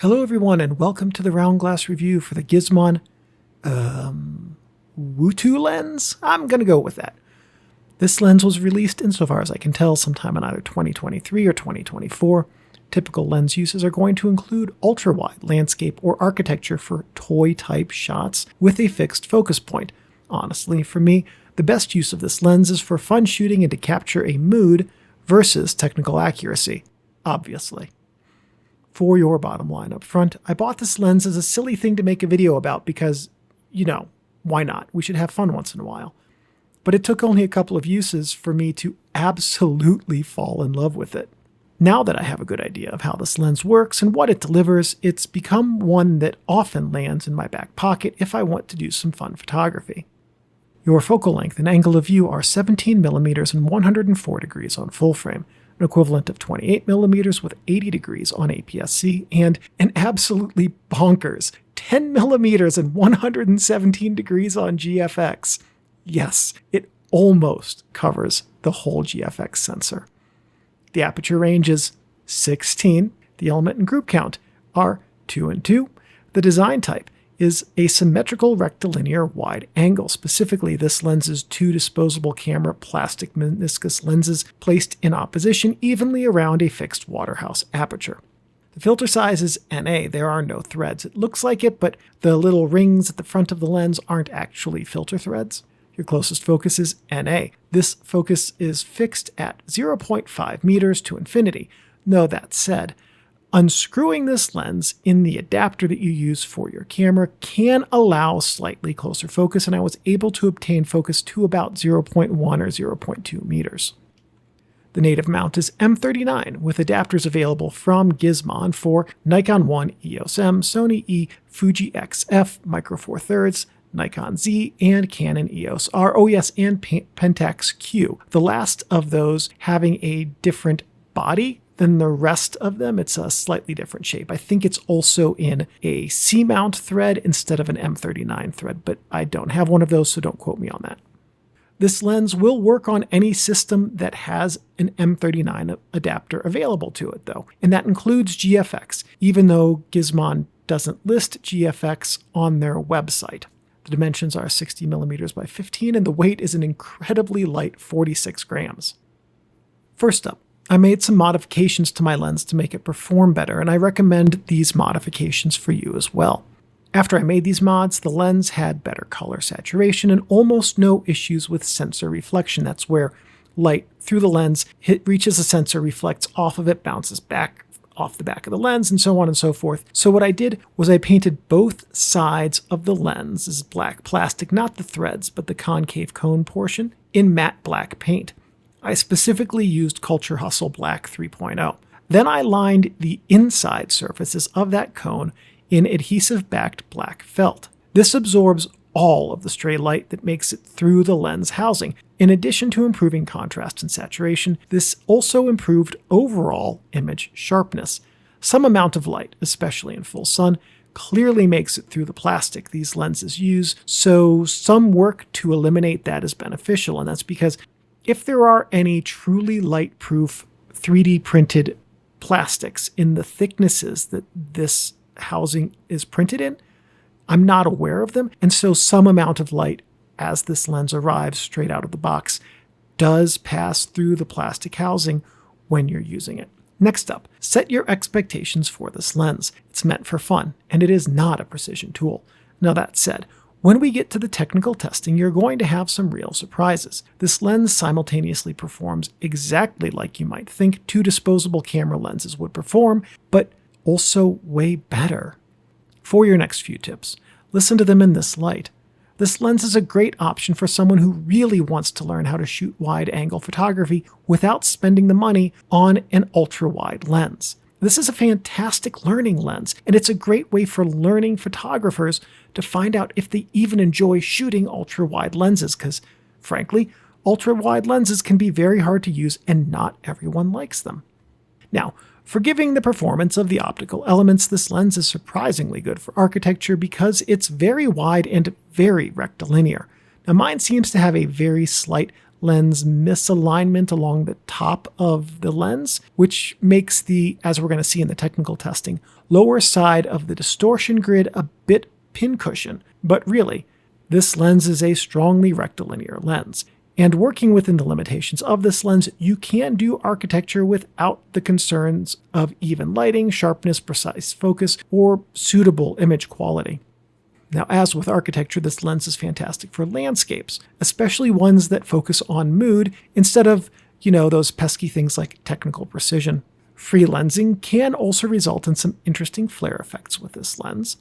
Hello everyone and welcome to the round glass review for the Gizmon WtuLens? I'm going to go with that. This lens was released, insofar as I can tell, sometime in either 2023 or 2024. Typical lens uses are going to include ultra-wide landscape or architecture for toy-type shots with a fixed focus point. Honestly, for me, the best use of this lens is for fun shooting and to capture a mood versus technical accuracy, obviously. For your bottom line up front, I bought this lens as a silly thing to make a video about because, why not? We should have fun once in a while. But it took only a couple of uses for me to absolutely fall in love with it. Now that I have a good idea of how this lens works and what it delivers, it's become one that often lands in my back pocket if I want to do some fun photography. Your focal length and angle of view are 17mm and 104 degrees on full frame, an equivalent of 28mm with 80 degrees on aps-c, and an absolutely bonkers 10mm and 117 degrees on GFX. Yes, it almost covers the whole GFX sensor. The aperture range is 16. The element and group count are 2 and 2. The design type is a symmetrical rectilinear wide angle. Specifically, this lens's two disposable camera plastic meniscus lenses placed in opposition evenly around a fixed waterhouse aperture. The filter size is NA. There are no threads. It looks like it, but the little rings at the front of the lens aren't actually filter threads. Your closest focus is NA. This focus is fixed at 0.5 meters to infinity. Now that said, unscrewing this lens in the adapter that you use for your camera can allow slightly closer focus, and I was able to obtain focus to about 0.1 or 0.2 meters. The native mount is M39, with adapters available from Gizmon for Nikon 1 EOS M, Sony E, Fuji XF, Micro Four Thirds, Nikon Z, and Canon EOS R. Oh yes, and Pentax Q. The last of those having a different body than the rest of them. It's a slightly different shape. I think it's also in a C-mount thread instead of an M39 thread, but I don't have one of those, so don't quote me on that. This lens will work on any system that has an M39 adapter available to it, though, and that includes GFX, even though Gizmon doesn't list GFX on their website. The dimensions are 60mm by 15, and the weight is an incredibly light 46 grams. First up, I made some modifications to my lens to make it perform better, and I recommend these modifications for you as well. After I made these mods, the lens had better color saturation and almost no issues with sensor reflection. That's where light through the lens reaches a sensor, reflects off of it, bounces back off the back of the lens, and so on and so forth. So what I did was I painted both sides of the lens, this is black plastic, not the threads, but the concave cone portion, in matte black paint. I specifically used Culture Hustle Black 3.0. Then I lined the inside surfaces of that cone in adhesive-backed black felt. This absorbs all of the stray light that makes it through the lens housing. In addition to improving contrast and saturation, this also improved overall image sharpness. Some amount of light, especially in full sun, clearly makes it through the plastic these lenses use, so some work to eliminate that is beneficial, and that's because if there are any truly light-proof 3D printed plastics in the thicknesses that this housing is printed in, I'm not aware of them, and so some amount of light as this lens arrives straight out of the box does pass through the plastic housing when you're using it. Next up, set your expectations for this lens. It's meant for fun, and it is not a precision tool. Now that said, when we get to the technical testing, you're going to have some real surprises. This lens simultaneously performs exactly like you might think two disposable camera lenses would perform, but also way better. For your next few tips, listen to them in this light. This lens is a great option for someone who really wants to learn how to shoot wide-angle photography without spending the money on an ultra-wide lens. This is a fantastic learning lens, and it's a great way for learning photographers to find out if they even enjoy shooting ultra-wide lenses, because, frankly, ultra-wide lenses can be very hard to use and not everyone likes them. Now, forgiving the performance of the optical elements, this lens is surprisingly good for architecture because it's very wide and very rectilinear. Now mine seems to have a very slight lens misalignment along the top of the lens, which makes the, as we're going to see in the technical testing, lower side of the distortion grid a bit pincushion. But really, this lens is a strongly rectilinear lens. And working within the limitations of this lens, you can do architecture without the concerns of even lighting, sharpness, precise focus, or suitable image quality. Now, as with architecture, this lens is fantastic for landscapes, especially ones that focus on mood instead of, those pesky things like technical precision. Free lensing can also result in some interesting flare effects with this lens.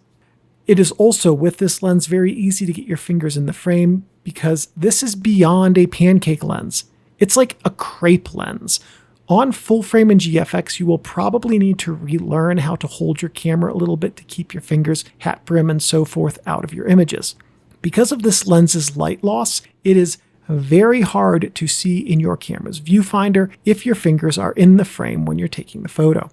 It is also, with this lens, very easy to get your fingers in the frame because this is beyond a pancake lens. It's like a crepe lens. On full frame in GFX, you will probably need to relearn how to hold your camera a little bit to keep your fingers, hat brim, and so forth out of your images. Because of this lens's light loss, it is very hard to see in your camera's viewfinder if your fingers are in the frame when you're taking the photo.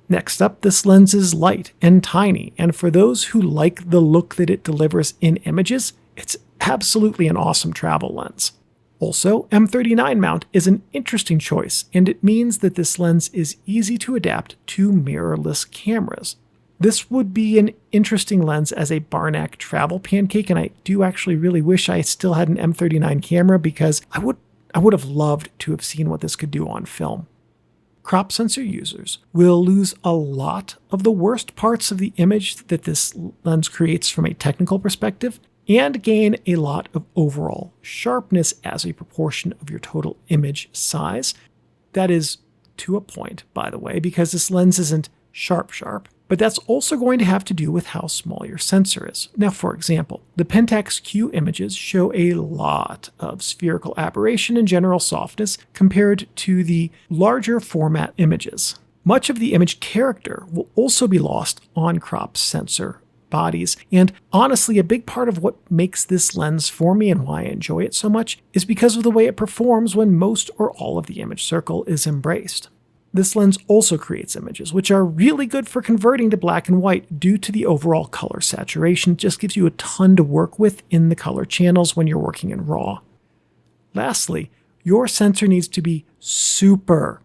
Next up, this lens is light and tiny, and for those who like the look that it delivers in images, it's absolutely an awesome travel lens. Also, M39 mount is an interesting choice, and it means that this lens is easy to adapt to mirrorless cameras. This would be an interesting lens as a Barnack travel pancake, and I do actually really wish I still had an M39 camera because I would have loved to have seen what this could do on film. Crop sensor users will lose a lot of the worst parts of the image that this lens creates from a technical perspective and gain a lot of overall sharpness as a proportion of your total image size. That is to a point, by the way, because this lens isn't sharp, but that's also going to have to do with how small your sensor is. Now, for example, the Pentax Q images show a lot of spherical aberration and general softness compared to the larger format images. Much of the image character will also be lost on crop sensor bodies, and honestly, a big part of what makes this lens for me and why I enjoy it so much is because of the way it performs when most or all of the image circle is embraced. This lens also creates images, which are really good for converting to black and white due to the overall color saturation. It just gives you a ton to work with in the color channels when you're working in RAW. Lastly, your sensor needs to be super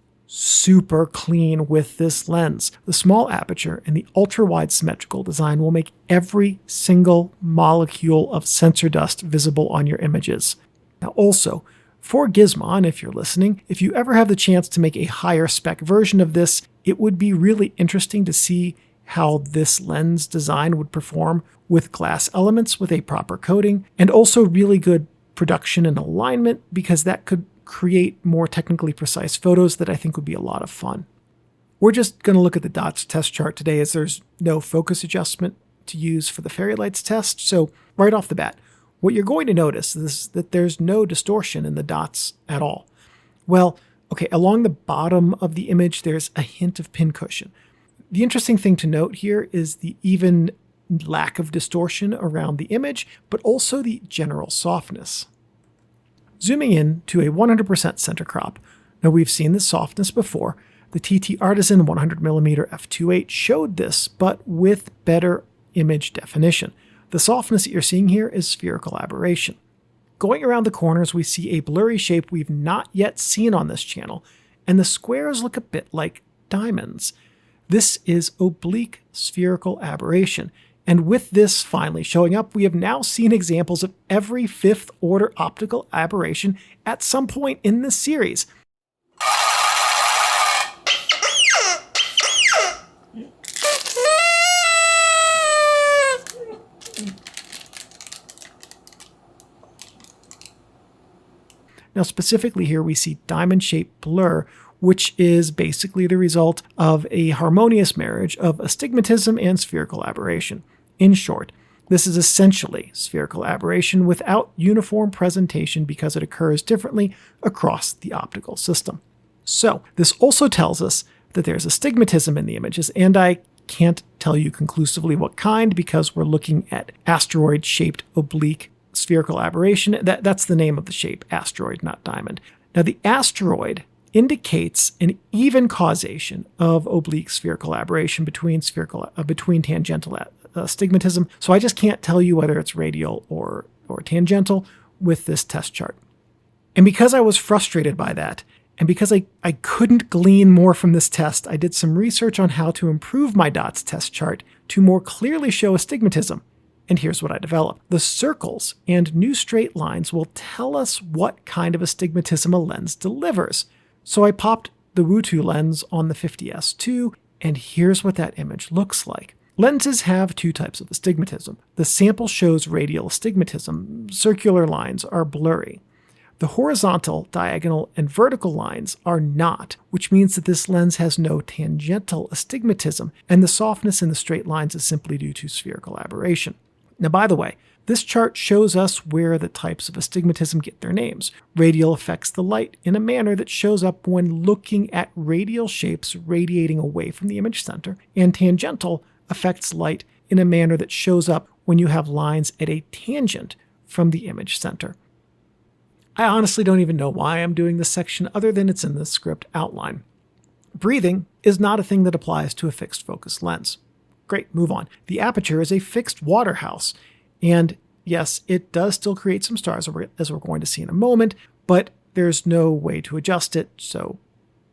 clean with this lens. The small aperture and the ultra-wide symmetrical design will make every single molecule of sensor dust visible on your images. Now also, for Gizmon, if you're listening, if you ever have the chance to make a higher spec version of this, it would be really interesting to see how this lens design would perform with glass elements with a proper coating, and also really good production and alignment, because that could create more technically precise photos that I think would be a lot of fun. We're just going to look at the dots test chart today as there's no focus adjustment to use for the fairy lights test, so right off the bat, what you're going to notice is that there's no distortion in the dots at all. Well, okay, along the bottom of the image, there's a hint of pincushion. The interesting thing to note here is the even lack of distortion around the image, but also the general softness. Zooming in to a 100% center crop. Now, we've seen this softness before. The TT Artisan 100mm f2.8 showed this, but with better image definition. The softness that you're seeing here is spherical aberration. Going around the corners, we see a blurry shape we've not yet seen on this channel, and the squares look a bit like diamonds. This is oblique spherical aberration, and with this finally showing up, we have now seen examples of every fifth-order optical aberration at some point in this series. Now, specifically here, we see diamond-shaped blur, which is basically the result of a harmonious marriage of astigmatism and spherical aberration. In short, this is essentially spherical aberration without uniform presentation because it occurs differently across the optical system. So, this also tells us that there's astigmatism in the images, and I can't tell you conclusively what kind because we're looking at asteroid-shaped oblique spherical aberration. That's the name of the shape, asteroid, not diamond. Now, the asteroid indicates an even causation of oblique spherical aberration between tangential astigmatism. So I just can't tell you whether it's radial or tangential with this test chart. And because I was frustrated by that, and because I couldn't glean more from this test, I did some research on how to improve my dots test chart to more clearly show astigmatism. And here's what I developed. The circles and new straight lines will tell us what kind of astigmatism a lens delivers. So I popped the WtuLens on the 50S2, and here's what that image looks like. Lenses have two types of astigmatism. The sample shows radial astigmatism. Circular lines are blurry. The horizontal, diagonal, and vertical lines are not, which means that this lens has no tangential astigmatism, and the softness in the straight lines is simply due to spherical aberration. Now, by the way, this chart shows us where the types of astigmatism get their names. Radial affects the light in a manner that shows up when looking at radial shapes radiating away from the image center, and tangential affects light in a manner that shows up when you have lines at a tangent from the image center. I honestly don't even know why I'm doing this section other than it's in the script outline. Breathing is not a thing that applies to a fixed focus lens. Great, move on. The aperture is a fixed waterhouse, and yes, it does still create some stars as we're going to see in a moment, but there's no way to adjust it, so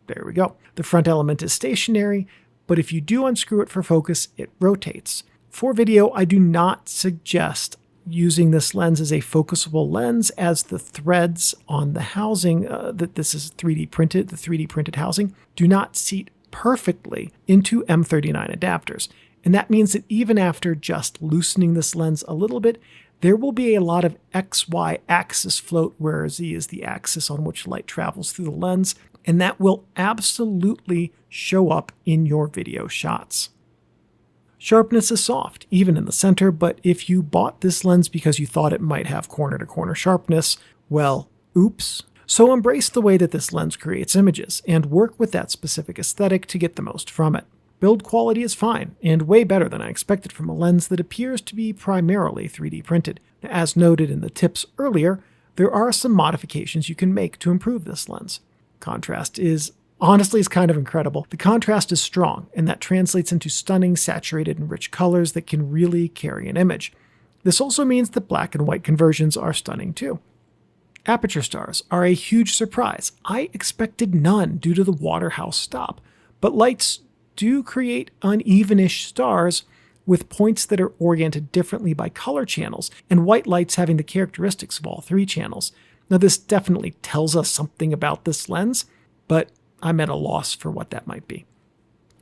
there we go. The front element is stationary, but if you do unscrew it for focus, it rotates. For video, I do not suggest using this lens as a focusable lens, as the threads on the housing, that this is 3D printed, the 3D printed housing, do not seat perfectly into M39 adapters. And that means that even after just loosening this lens a little bit, there will be a lot of XY axis float, where Z is the axis on which light travels through the lens, and that will absolutely show up in your video shots. Sharpness is soft, even in the center, but if you bought this lens because you thought it might have corner-to-corner sharpness, well, oops. So embrace the way that this lens creates images, and work with that specific aesthetic to get the most from it. Build quality is fine, and way better than I expected from a lens that appears to be primarily 3D printed. As noted in the tips earlier, there are some modifications you can make to improve this lens. Contrast is honestly kind of incredible. The contrast is strong, and that translates into stunning, saturated, and rich colors that can really carry an image. This also means that black and white conversions are stunning too. Aperture stars are a huge surprise. I expected none due to the waterhouse stop, but lights do create unevenish stars with points that are oriented differently by color channels, and white lights having the characteristics of all three channels. Now, this definitely tells us something about this lens, but I'm at a loss for what that might be.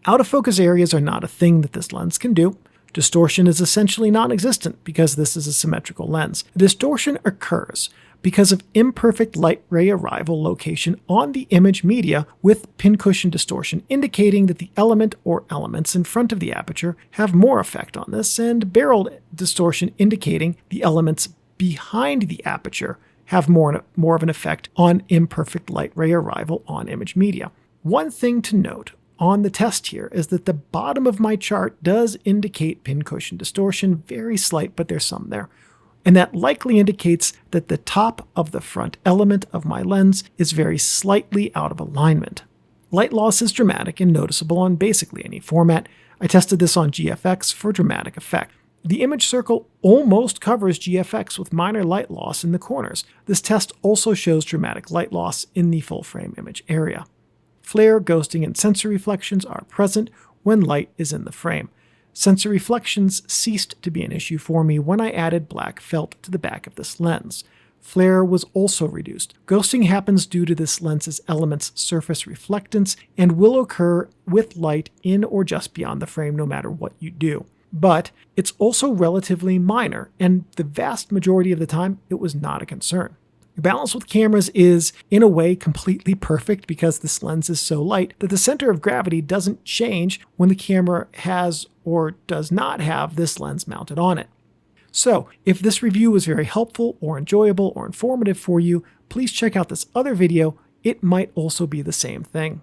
Out of focus areas are not a thing that this lens can do. Distortion is essentially non-existent because this is a symmetrical lens. Distortion occurs because of imperfect light ray arrival location on the image media, with pincushion distortion indicating that the element or elements in front of the aperture have more effect on this, and barrel distortion indicating the elements behind the aperture have more of an effect on imperfect light ray arrival on image media. One thing to note on the test here is that the bottom of my chart does indicate pincushion distortion, very slight, but there's some there. And that likely indicates that the top of the front element of my lens is very slightly out of alignment. Light loss is dramatic and noticeable on basically any format. I tested this on GFX for dramatic effect. The image circle almost covers GFX with minor light loss in the corners. This test also shows dramatic light loss in the full frame image area. Flare, ghosting, and sensor reflections are present when light is in the frame. Sensor reflections ceased to be an issue for me when I added black felt to the back of this lens. Flare was also reduced. Ghosting happens due to this lens's element's surface reflectance and will occur with light in or just beyond the frame no matter what you do. But it's also relatively minor, and the vast majority of the time, it was not a concern. Balance with cameras is, in a way, completely perfect because this lens is so light that the center of gravity doesn't change when the camera has or does not have this lens mounted on it. So, if this review was very helpful or enjoyable or informative for you, please check out this other video. It might also be the same thing.